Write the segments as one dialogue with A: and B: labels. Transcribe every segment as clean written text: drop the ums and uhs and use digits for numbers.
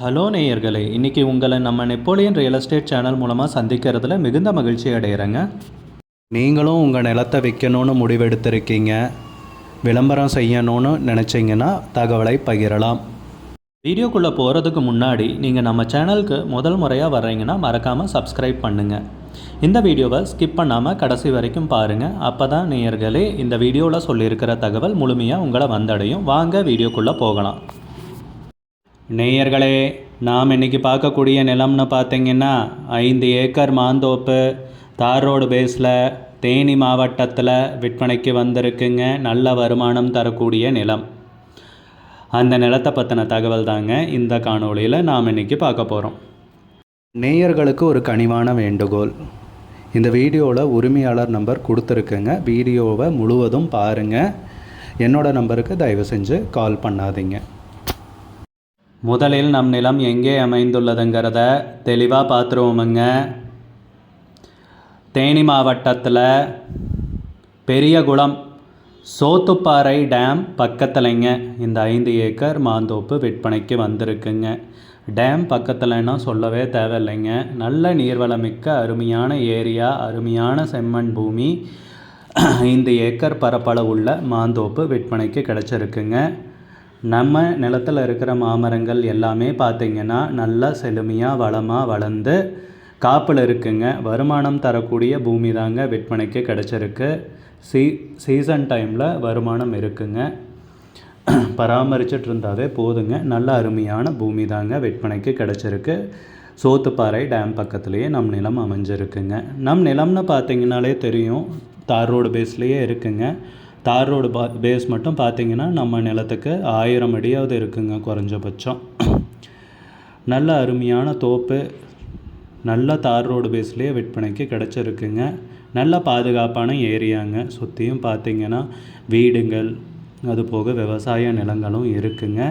A: Hello நேயர்களே, இன்றைக்கி உங்களை நம்ம நெப்போலியன் ரியல் எஸ்டேட் சேனல் மூலமாக சந்திக்கிறதுல மிகுந்த மகிழ்ச்சி அடைகிறேங்க. நீங்களும் உங்கள் நிலத்தை விற்கணும்னு முடிவெடுத்திருக்கீங்க, விளம்பரம் செய்யணும்னு நினச்சிங்கன்னா தகவலை பகிரலாம். வீடியோக்குள்ளே போகிறதுக்கு முன்னாடி நீங்கள் நம்ம சேனலுக்கு முதல் முறையாக வர்றீங்கன்னா மறக்காமல் சப்ஸ்கிரைப் பண்ணுங்கள். இந்த வீடியோவை ஸ்கிப் பண்ணாமல் கடைசி வரைக்கும் பாருங்கள். அப்போ தான் நேயர்களே இந்த வீடியோவில் சொல்லியிருக்கிற தகவல் முழுமையாக உங்களை வந்தடையும். வாங்க வீடியோக்குள்ளே போகலாம். நேயர்களே, நாம் இன்றைக்கி பார்க்கக்கூடிய நிலம்னு பார்த்தீங்கன்னா 5 ஏக்கர் மாந்தோப்பு தார் ரோடு பேஸில் தேனி மாவட்டத்தில் விற்பனைக்கு வந்திருக்குங்க. நல்ல வருமானம் தரக்கூடிய நிலம். அந்த நிலத்தை பற்றின தகவல் தாங்க இந்த காணொளியில் நாம் இன்றைக்கி பார்க்க போகிறோம். நேயர்களுக்கு ஒரு கனிவான வேண்டுகோள், இந்த வீடியோவில் உரிமையாளர் நம்பர் கொடுத்துருக்குங்க. வீடியோவை முழுவதும் பாருங்கள். என்னோடய நம்பருக்கு தயவு செஞ்சு கால் பண்ணாதீங்க. முதலில் நம் நிலம் எங்கே அமைந்துள்ளதுங்கிறத தெளிவாக பார்த்துருவோமுங்க. தேனி மாவட்டத்தில் பெரியகுளம் சோத்துப்பாறை டேம் பக்கத்துலைங்க இந்த 5 ஏக்கர் மாந்தோப்பு விற்பனைக்கு வந்திருக்குங்க. டேம் பக்கத்துலன்னா சொல்லவே தேவையில்லைங்க. நல்ல நீர்வளமிக்க அருமையான ஏரியா, அருமையான செம்மண் பூமி. 5 ஏக்கர் பரப்பளவுள்ள மாந்தோப்பு விற்பனைக்கு கிடச்சிருக்குங்க. நம்ம நிலத்தில் இருக்கிற மாமரங்கள் எல்லாமே பார்த்திங்கன்னா நல்லா செழுமையாக வளமாக வளர்ந்து காப்பில் இருக்குங்க. வருமானம் தரக்கூடிய பூமி தாங்க விற்பனைக்கு கிடச்சிருக்கு. சீசன் டைமில் வருமானம் இருக்குங்க. பராமரிச்சுட்டு இருந்தாவே போதுங்க. நல்ல அருமையான பூமி தாங்க விற்பனைக்கு கிடச்சிருக்கு. சோத்துப்பாறை டேம் பக்கத்துலேயே நம் நிலம் அமைஞ்சிருக்குங்க. நம் நிலம்னு பார்த்திங்கனாலே தெரியும், தார் ரோடு பேஸ்லேயே இருக்குங்க. தார் ரோடு பேஸ் மட்டும் பார்த்திங்கன்னா நம்ம நிலத்துக்கு 1000 அடியாவது இருக்குங்க குறைஞ்சபட்சம். நல்ல அருமையான தோப்பு, நல்ல தார் ரோடு பேஸ்லேயே விற்பனைக்கு கிடச்சிருக்குங்க. நல்ல பாதுகாப்பான ஏரியாங்க. சுற்றியும் பார்த்திங்கன்னா வீடுங்கள், அதுபோக விவசாய நிலங்களும் இருக்குங்க.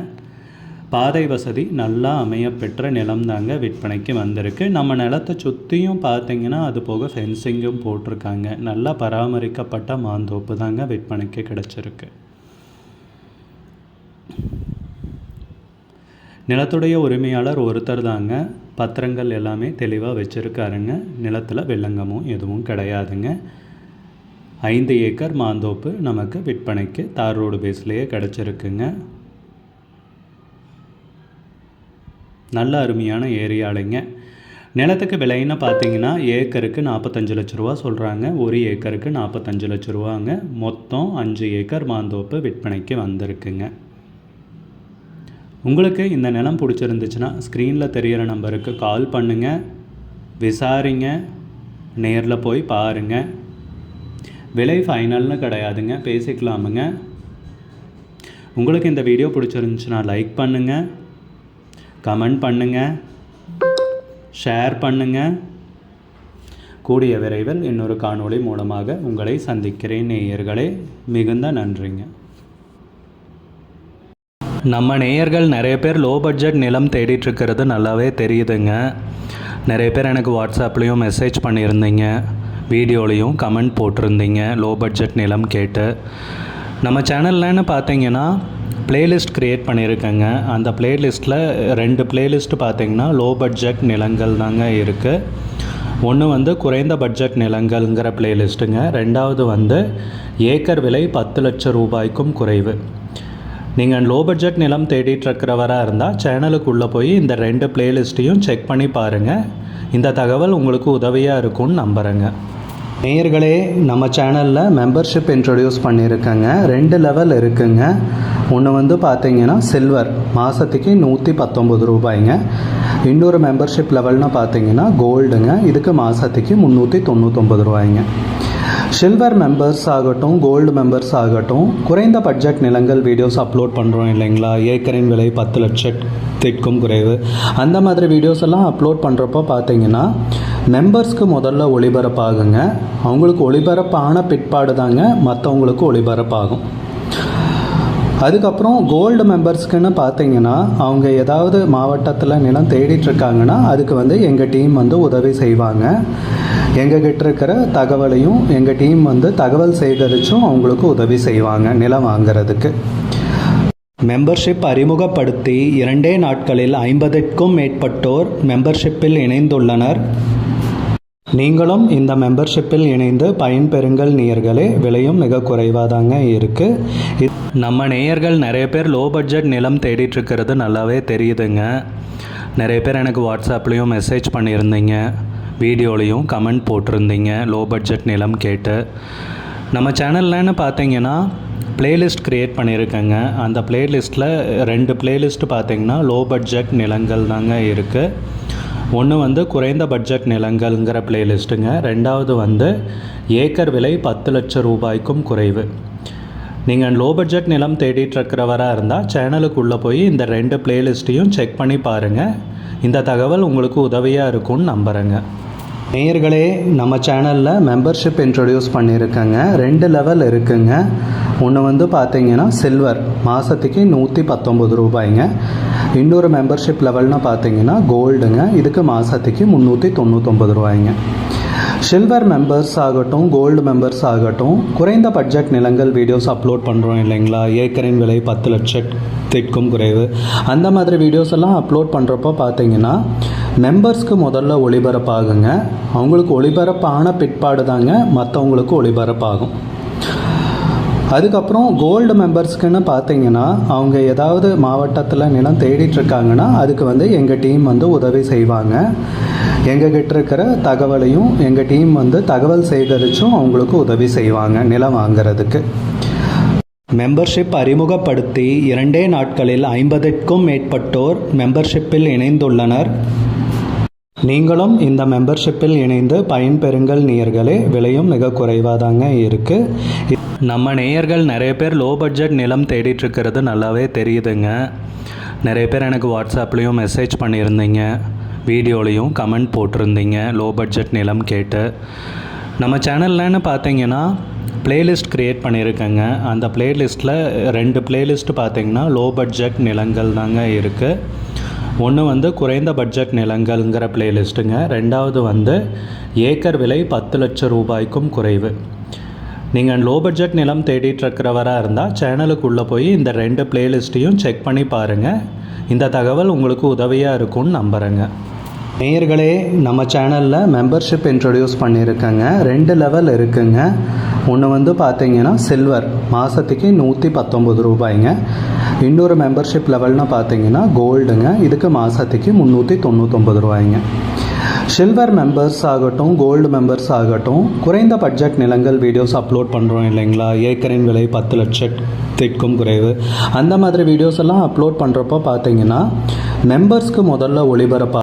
A: பாதை வசதி நல்லா அமையப்பெற்ற நிலம் தாங்க விற்பனைக்கு வந்திருக்கு. நம்ம நிலத்தை சுற்றியும் பார்த்திங்கன்னா அது போக ஃபென்சிங்கும் போட்டிருக்காங்க. நல்லா பராமரிக்கப்பட்ட மாந்தோப்பு தாங்க விற்பனைக்கு கிடச்சிருக்கு. நிலத்துடைய உரிமையாளர் ஒருத்தர் தாங்க. பத்திரங்கள் எல்லாமே தெளிவாக வச்சுருக்காருங்க. நிலத்தில் வெள்ளங்கமும் எதுவும் கிடையாதுங்க. 5 ஏக்கர் மாந்தோப்பு நமக்கு விற்பனைக்கு தார் ரோடு பேஸ்லேயே கிடச்சிருக்குங்க. நல்ல அருமையான ஏரியாலைங்க. நிலத்துக்கு விலைன்னு பார்த்தீங்கன்னா ஏக்கருக்கு 45 லட்ச ரூபா சொல்கிறாங்க. ஒரு ஏக்கருக்கு 45 லட்ச ரூபாங்க. மொத்தம் 5 ஏக்கர் மாந்தோப்பு விற்பனைக்கு வந்திருக்குங்க. உங்களுக்கு இந்த நிலம் பிடிச்சிருந்துச்சுன்னா ஸ்க்ரீனில் தெரிகிற நம்பருக்கு கால் பண்ணுங்கள், விசாரிங்க, நேரில் போய் பாருங்கள். விலை ஃபைனல்னு கிடையாதுங்க, பேசிக்கலாமுங்க. உங்களுக்கு இந்த வீடியோ பிடிச்சிருந்துச்சுன்னா லைக் பண்ணுங்கள், கமெண்ட் பண்ணுங்கள், ஷேர் பண்ணுங்கள். கூடிய விரைவில் இன்னொரு காணொளி மூலமாக உங்களை சந்திக்கிறேன் நேயர்களே. மிகுந்த நன்றிங்க. நம்ம நேயர்கள் நிறைய பேர் லோ பட்ஜெட் நிலம் தேடிட்டுருக்கிறது நல்லாவே தெரியுதுங்க. நிறைய பேர் எனக்கு வாட்ஸ்அப்லேயும் மெசேஜ் பண்ணியிருந்தீங்க, வீடியோலையும் கமெண்ட் போட்டிருந்தீங்க லோ பட்ஜெட் நிலம் கேட்டு. நம்ம சேனல்லன்னு பார்த்தீங்கன்னா பிளேலிஸ்ட் க்ரியேட் பண்ணியிருக்கேங்க. அந்த பிளேலிஸ்ட்டில் 2 பிளேலிஸ்ட்டு பார்த்திங்கன்னா லோ பட்ஜெட் நிலங்கள் தாங்க இருக்குது. ஒன்று குறைந்த பட்ஜெட் நிலங்கள்ங்கிற பிளேலிஸ்ட்டுங்க. 2வது ஏக்கர் விலை 10 லட்சம் ரூபாய்க்கும் குறைவு. நீங்கள் லோ பட்ஜெட் நிலம் தேடிட்டுருக்கிறவராக இருந்தால் சேனலுக்குள்ளே போய் இந்த 2 பிளேலிஸ்ட்டையும் செக் பண்ணி பாருங்கள். இந்த தகவல் உங்களுக்கு உதவியாக இருக்கும்னு நம்புகிறேங்க. நேயர்களே, நம்ம சேனலில் மெம்பர்ஷிப் இன்ட்ரடியூஸ் பண்ணியிருக்கேங்க. 2 லெவல் இருக்குங்க. ஒன்று பார்த்தீங்கன்னா சில்வர், மாதத்துக்கு 119 ரூபாய்ங்க. இன்னொரு மெம்பர்ஷிப் லெவல்னு பார்த்தீங்கன்னா கோல்டுங்க. இதுக்கு மாதத்துக்கு 399 ரூபாய்ங்க. சில்வர் மெம்பர்ஸ் ஆகட்டும், கோல்டு மெம்பர்ஸ் ஆகட்டும், குறைந்த பட்ஜெட் நிலங்கள் வீடியோஸ் அப்லோட் பண்ணுறோம் இல்லைங்களா, ஏக்கரின் விலை 10 லட்சத்திற்கும் குறைவு, அந்த மாதிரி வீடியோஸ் எல்லாம் அப்லோட் பண்ணுறப்போ பார்த்தீங்கன்னா மெம்பர்ஸ்க்கு முதல்ல ஒளிபரப்பாகுங்க. அவங்களுக்கு ஒளிபரப்பான பிற்பாடு தாங்க மற்றவங்களுக்கு ஒளிபரப்பாகும். அதுக்கப்புறம் கோல்டு மெம்பர்ஸ்க்குன்னு பார்த்தீங்கன்னா அவங்க ஏதாவது மாவட்டத்தில் நிலம் தேடிட்டுருக்காங்கன்னா அதுக்கு எங்கள் டீம் உதவி செய்வாங்க. எங்ககிட்ட இருக்கிற தகவலையும் எங்கள் டீம் தகவல் சேகரித்தும் அவங்களுக்கு உதவி செய்வாங்க நிலம் வாங்கிறதுக்கு. மெம்பர்ஷிப் அறிமுகப்படுத்தி 2 நாட்களில் 50க்கும் மேற்பட்டோர் மெம்பர்ஷிப்பில் இணைந்துள்ளனர். நீங்களும் இந்த மெம்பர்ஷிப்பில் இணைந்து பயன்பெறுங்கள் நேயர்களே. விலையும் மிக குறைவாதாங்க இருக்குது. நம்ம நேயர்கள் நிறைய பேர் லோ பட்ஜெட் நிலம் தேடிட்டுருக்கிறது நல்லாவே தெரியுதுங்க. நிறைய பேர் எனக்கு வாட்ஸ்அப்லேயும் மெசேஜ் பண்ணியிருந்தீங்க, வீடியோலையும் கமெண்ட் போட்டிருந்தீங்க லோ பட்ஜெட் நிலம் கேட்டு. நம்ம சேனல்லன்னு பார்த்தீங்கன்னா பிளேலிஸ்ட் க்ரியேட் பண்ணியிருக்கேங்க. அந்த பிளேலிஸ்ட்டில் 2 பிளேலிஸ்ட் பார்த்தீங்கன்னா லோ பட்ஜெட் நிலங்கள் தாங்க இருக்குது. ஒன்று வந்து குறைந்த பட்ஜெட் நிலங்கள்ங்கிற பிளேலிஸ்ட்டுங்க. ரெண்டாவது வந்து ஏக்கர் விலை 10 லட்சம் ரூபாய்க்கும் குறைவு. நீங்கள் லோ பட்ஜெட் நிலம் தேடிட்டுருக்கிறவராக இருந்தால் சேனலுக்குள்ளே போய் இந்த 2 பிளேலிஸ்ட்டையும் செக் பண்ணி பாருங்கள். இந்த தகவல் உங்களுக்கு உதவியாக இருக்கும்னு நம்புகிறேங்க. நேயர்களே, நம்ம சேனலில் மெம்பர்ஷிப் இன்ட்ரடியூஸ் பண்ணியிருக்கேங்க. 2 லெவல் இருக்குங்க. ஒன்று வந்து பார்த்தீங்கன்னா சில்வர், மாதத்துக்கு 119 ரூபாய்ங்க. இன்னொரு மெம்பர்ஷிப் லெவல்னால் பார்த்தீங்கன்னா கோல்டுங்க. இதுக்கு மாதத்துக்கு 399 ரூபாய்ங்க. சில்வர் மெம்பர்ஸ் ஆகட்டும், கோல்டு மெம்பர்ஸ் ஆகட்டும், குறைந்த பட்ஜெட் நிலங்கள் வீடியோஸ் அப்லோட் பண்ணுறோம் இல்லைங்களா, ஏக்கரின் விலை 10 லட்சத்திற்கும் குறைவு, அந்த மாதிரி வீடியோஸ் எல்லாம் அப்லோட் பண்ணுறப்போ பார்த்தீங்கன்னா மெம்பர்ஸ்க்கு முதல்ல ஒளிபரப்பாகுங்க. அவங்களுக்கு ஒளிபரப்பான பிற்பாடு தாங்க மற்றவங்களுக்கு ஒளிபரப்பாகும். அதுக்கப்புறம் கோல்டு மெம்பர்ஸ்க்குன்னு பார்த்தீங்கன்னா அவங்க ஏதாவது மாவட்டத்தில் நிலம் தேடிட்டுருக்காங்கன்னா அதுக்கு வந்து எங்கள் டீம் வந்து உதவி செய்வாங்க. எங்ககிட்ட இருக்கிற தகவலையும் எங்கள் டீம் வந்து தகவல் சேகரித்தும் அவங்களுக்கு உதவி செய்வாங்க நிலம் வாங்கிறதுக்கு. மெம்பர்ஷிப் அறிமுகப்படுத்தி 2 நாட்களில் 50க்கும் மேற்பட்டோர் மெம்பர்ஷிப்பில் இணைந்துள்ளனர். நீங்களும் இந்த மெம்பர்ஷிப்பில் இணைந்து பயன்பெறுங்கள் நேயர்களே. விலையும் மிக குறைவாதாங்க இருக்குது. நம்ம நேயர்கள் நிறைய பேர் லோ பட்ஜெட் நிலம் தேடிட்டுருக்கிறது நல்லாவே தெரியுதுங்க. நிறைய பேர் எனக்கு வாட்ஸ்அப்லேயும் மெசேஜ் பண்ணியிருந்தீங்க, வீடியோலையும் கமெண்ட் போட்டிருந்தீங்க லோ பட்ஜெட் நிலம் கேட்டு. நம்ம சேனல்லன்னு பார்த்தீங்கன்னா பிளேலிஸ்ட் க்ரியேட் பண்ணியிருக்கேங்க. அந்த பிளேலிஸ்ட்டில் 2 பிளேலிஸ்ட் பார்த்தீங்கன்னா லோ பட்ஜெட் நிலங்கள் தாங்க இருக்குது. ஒன்று வந்து குறைந்த பட்ஜெட் நிலங்கள்ங்கிற பிளேலிஸ்ட்டுங்க. ரெண்டாவது வந்து ஏக்கர் விலை 10 லட்சம் ரூபாய்க்கும் குறைவு. நீங்கள் லோ பட்ஜெட் நிலம் தேடிட்டுருக்கிறவராக இருந்தால் சேனலுக்குள்ளே போய் இந்த 2 பிளேலிஸ்ட்டையும் செக் பண்ணி பாருங்கள். இந்த தகவல் உங்களுக்கு உதவியாக இருக்கும்னு நம்புகிறேங்க. நேயர்களே, நம்ம சேனலில் மெம்பர்ஷிப் இன்ட்ரடியூஸ் பண்ணியிருக்கேங்க. 2 லெவல் இருக்குங்க. ஒன்று வந்து பார்த்தீங்கன்னா சில்வர், மாதத்துக்கு 119 ரூபாய்ங்க. இன்னொரு மெம்பர்ஷிப் லெவல்னால் பார்த்தீங்கன்னா கோல்டுங்க. இதுக்கு மாதத்துக்கு 399 ரூபாய்ங்க. சில்வர் மெம்பர்ஸ் ஆகட்டும், கோல்டு மெம்பர்ஸ் ஆகட்டும், குறைந்த பட்ஜெட் நிலங்கள் வீடியோஸ் அப்லோட் பண்ணுறோம் இல்லைங்களா, ஏக்கரின் விலை 10 லட்சத்திற்கும் குறைவு, அந்த மாதிரி வீடியோஸ் எல்லாம் அப்லோட் பண்ணுறப்போ பார்த்தீங்கன்னா மெம்பர்ஸ்க்கு முதல்ல ஒளிபரப்பாக